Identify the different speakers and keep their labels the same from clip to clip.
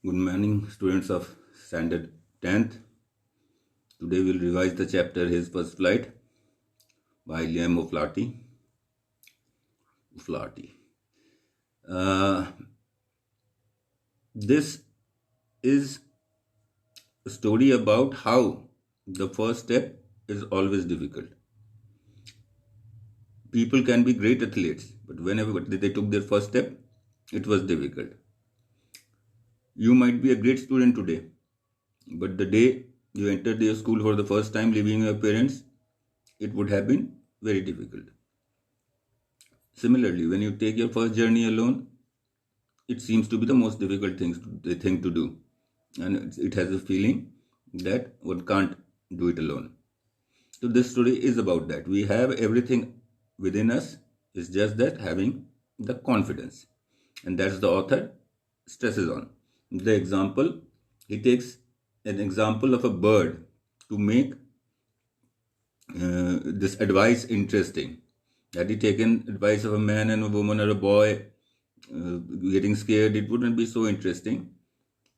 Speaker 1: Good morning, students of Standard 10th. Today we'll revise the chapter His First Flight by Liam O'Flaherty. Uh, this is a story about how the first step is always difficult. People can be great athletes, but whenever they took their first step, it was difficult. You might be a great student today, but the day you entered your school for the first time, leaving your parents, it would have been very difficult. Similarly, when you take your first journey alone, it seems to be the most difficult thing to do. And it has a feeling that one can't do it alone. So this story is about that. We have everything within us. It's just that having the confidence. And that's the author stresses on. The example, he takes an example of a bird to make this advice interesting. Had he taken advice of a man and a woman or a boy getting scared, it wouldn't be so interesting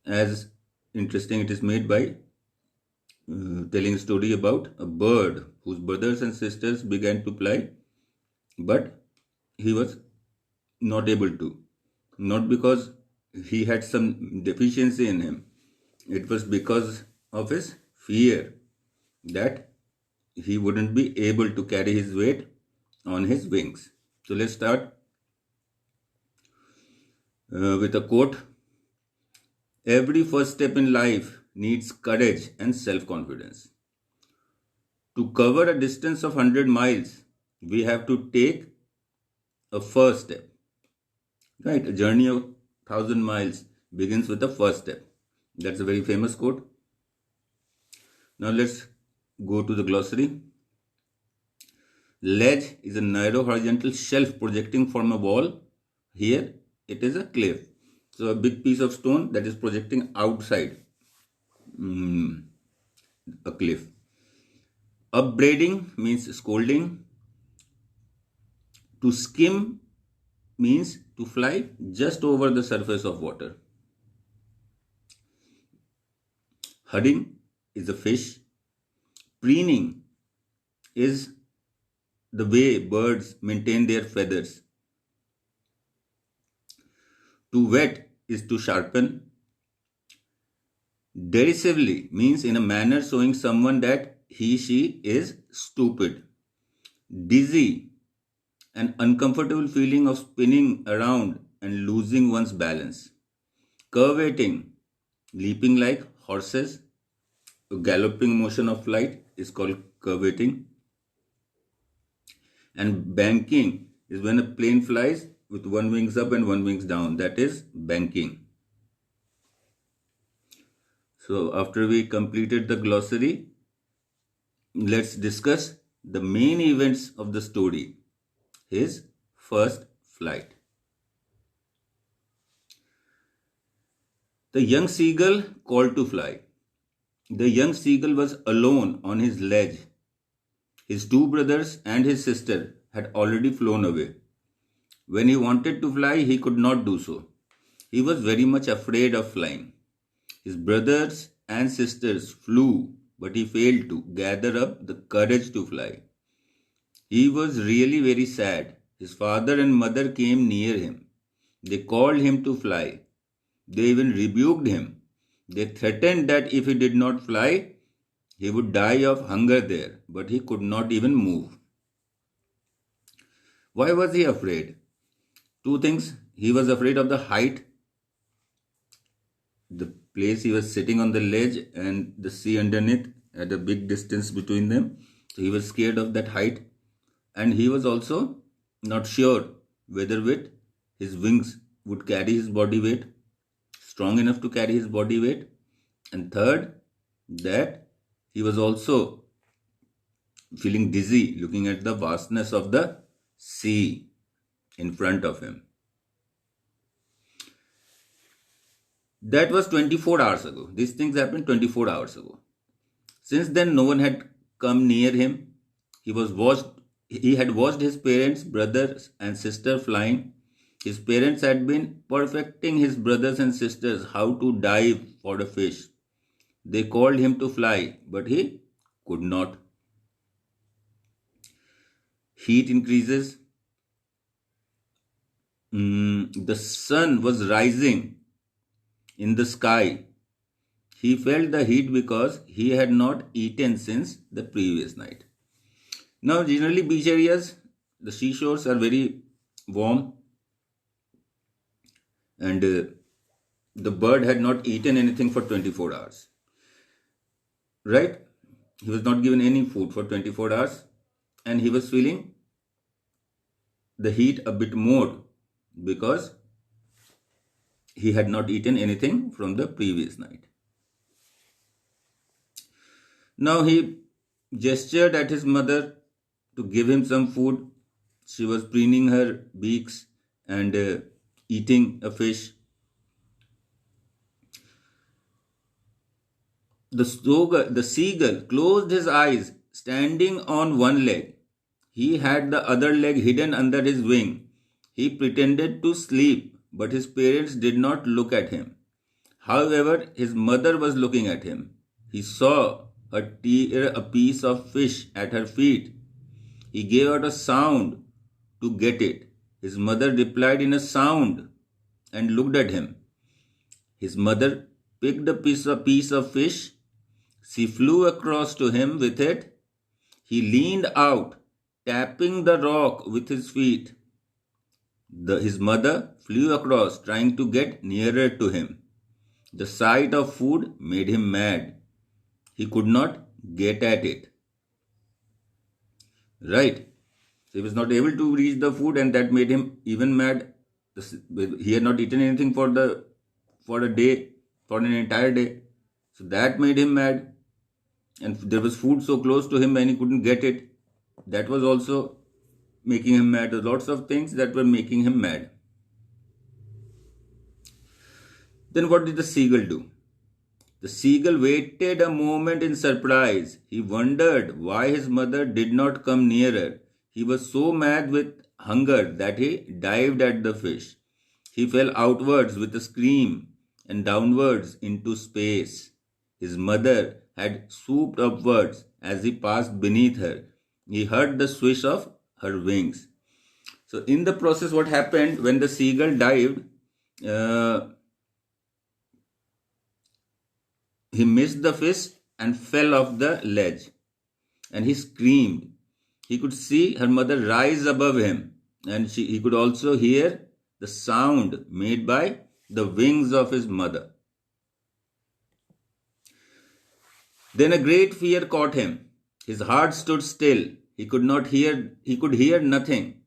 Speaker 1: as interesting it is made by telling a story about a bird whose brothers and sisters began to fly, but he was not able to. Not because he had some deficiency in him, it was because of his fear that he wouldn't be able to carry his weight on his wings. So let's start with a quote. Every first step in life needs courage and self-confidence. To cover a distance of 100 miles, we have to take a first step. Right? A journey of 1,000 miles begins with the first step. That's a very famous quote. Now let's go to the glossary. Ledge is a narrow horizontal shelf projecting from a wall. Here it is a cliff. So a big piece of stone that is projecting outside a cliff. Upbraiding means scolding. To skim means to fly just over the surface of water. Hudding is a fish. Preening is the way birds maintain their feathers. To whet is to sharpen. Derisively means in a manner showing someone that she is stupid. Dizzy, an uncomfortable feeling of spinning around and losing one's balance. Curvating, leaping like horses. A galloping motion of flight is called curvating. And banking is when a plane flies with one wings up and one wings down. That is banking. So after we completed the glossary, let's discuss the main events of the story. His first flight. The young seagull called to fly. The young seagull was alone on his ledge. His two brothers and his sister had already flown away. When he wanted to fly, he could not do so. He was very much afraid of flying. His brothers and sisters flew, but he failed to gather up the courage to fly. He was really very sad. His father and mother came near him. They called him to fly. They even rebuked him. They threatened that if he did not fly, he would die of hunger there, but he could not even move. Why was he afraid? Two things. He was afraid of the height, the place he was sitting on the ledge, and the sea underneath at a big distance between them. So he was scared of that height. And he was also not sure whether with his wings would carry his body weight, strong enough to carry his body weight. And third, that he was also feeling dizzy looking at the vastness of the sea in front of him. That was 24 hours ago. These things happened 24 hours ago. Since then, no one had come near him. He had watched his parents, brothers, and sister flying, His parents had been perfecting his brothers and sisters how to dive for a fish. They called him to fly, but he could not. Heat increases. The sun was rising in the sky. He felt the heat because he had not eaten since the previous night. Now, generally, beach areas, the seashores are very warm, and the bird had not eaten anything for 24 hours. Right? He was not given any food for 24 hours, and he was feeling the heat a bit more because he had not eaten anything from the previous night. Now he gestured at his mother to give him some food. She was preening her beaks and eating a fish. The seagull closed his eyes, standing on one leg. He had the other leg hidden under his wing. He pretended to sleep, but his parents did not look at him. However, his mother was looking at him. He saw her tear a piece of fish at her feet. He gave out a sound to get it. His mother replied in a sound and looked at him. His mother picked a piece of fish. She flew across to him with it. He leaned out, tapping the rock with his feet. His mother flew across, trying to get nearer to him. The sight of food made him mad. He could not get at it. Right? So he was not able to reach the food, and that made him even mad. He had not eaten anything for a day, for an entire day. So that made him mad. And there was food so close to him and he couldn't get it. That was also making him mad. There were lots of things that were making him mad. Then what did the seagull do? The seagull waited a moment in surprise. He wondered why his mother did not come nearer. He was so mad with hunger that he dived at the fish. He fell outwards with a scream and downwards into space. His mother had swooped upwards as he passed beneath her. He heard the swish of her wings. So in the process, what happened when the seagull dived, he missed the fish and fell off the ledge. And he screamed. He could see her mother rise above him, and he could also hear the sound made by the wings of his mother. Then a great fear caught him. His heart stood still. He could hear nothing.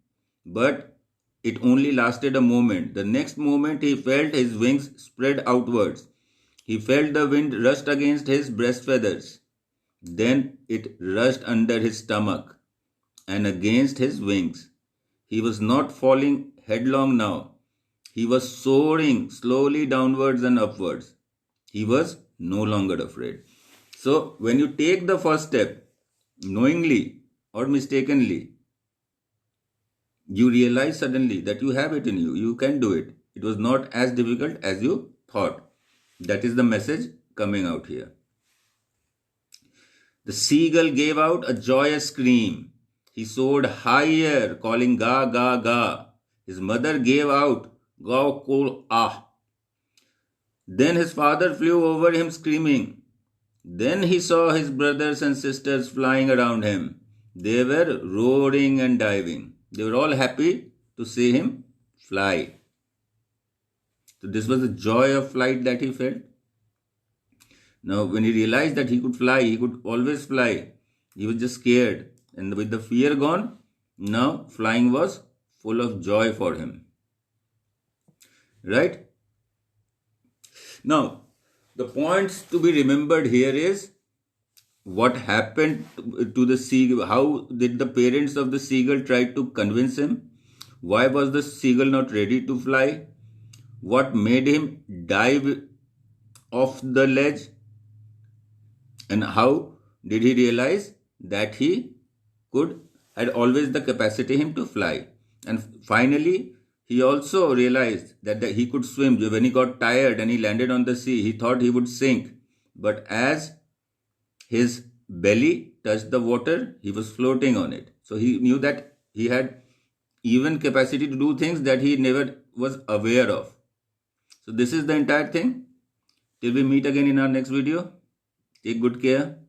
Speaker 1: But it only lasted a moment. The next moment he felt his wings spread outwards. He felt the wind rushed against his breast feathers. Then it rushed under his stomach and against his wings. He was not falling headlong now. He was soaring slowly downwards and upwards. He was no longer afraid. So, when you take the first step, knowingly or mistakenly, you realize suddenly that you have it in you. You can do it. It was not as difficult as you thought. That is the message coming out here. The seagull gave out a joyous scream. He soared higher, calling ga, ga, ga. His mother gave out ga, ko, ah. Then his father flew over him screaming. Then he saw his brothers and sisters flying around him. They were roaring and diving. They were all happy to see him fly. So this was the joy of flight that he felt. Now when he realized that he could fly, he could always fly. He was just scared. And with the fear gone, now flying was full of joy for him. Right? Now, the points to be remembered here is what happened to the seagull. How did the parents of the seagull try to convince him? Why was the seagull not ready to fly? What made him dive off the ledge? And how did he realize that he had always the capacity him to fly? And finally, he also realized that he could swim. When he got tired and he landed on the sea, he thought he would sink. But as his belly touched the water, he was floating on it. So he knew that he had even capacity to do things that he never was aware of. So this is the entire thing. Till we meet again in our next video. Take good care.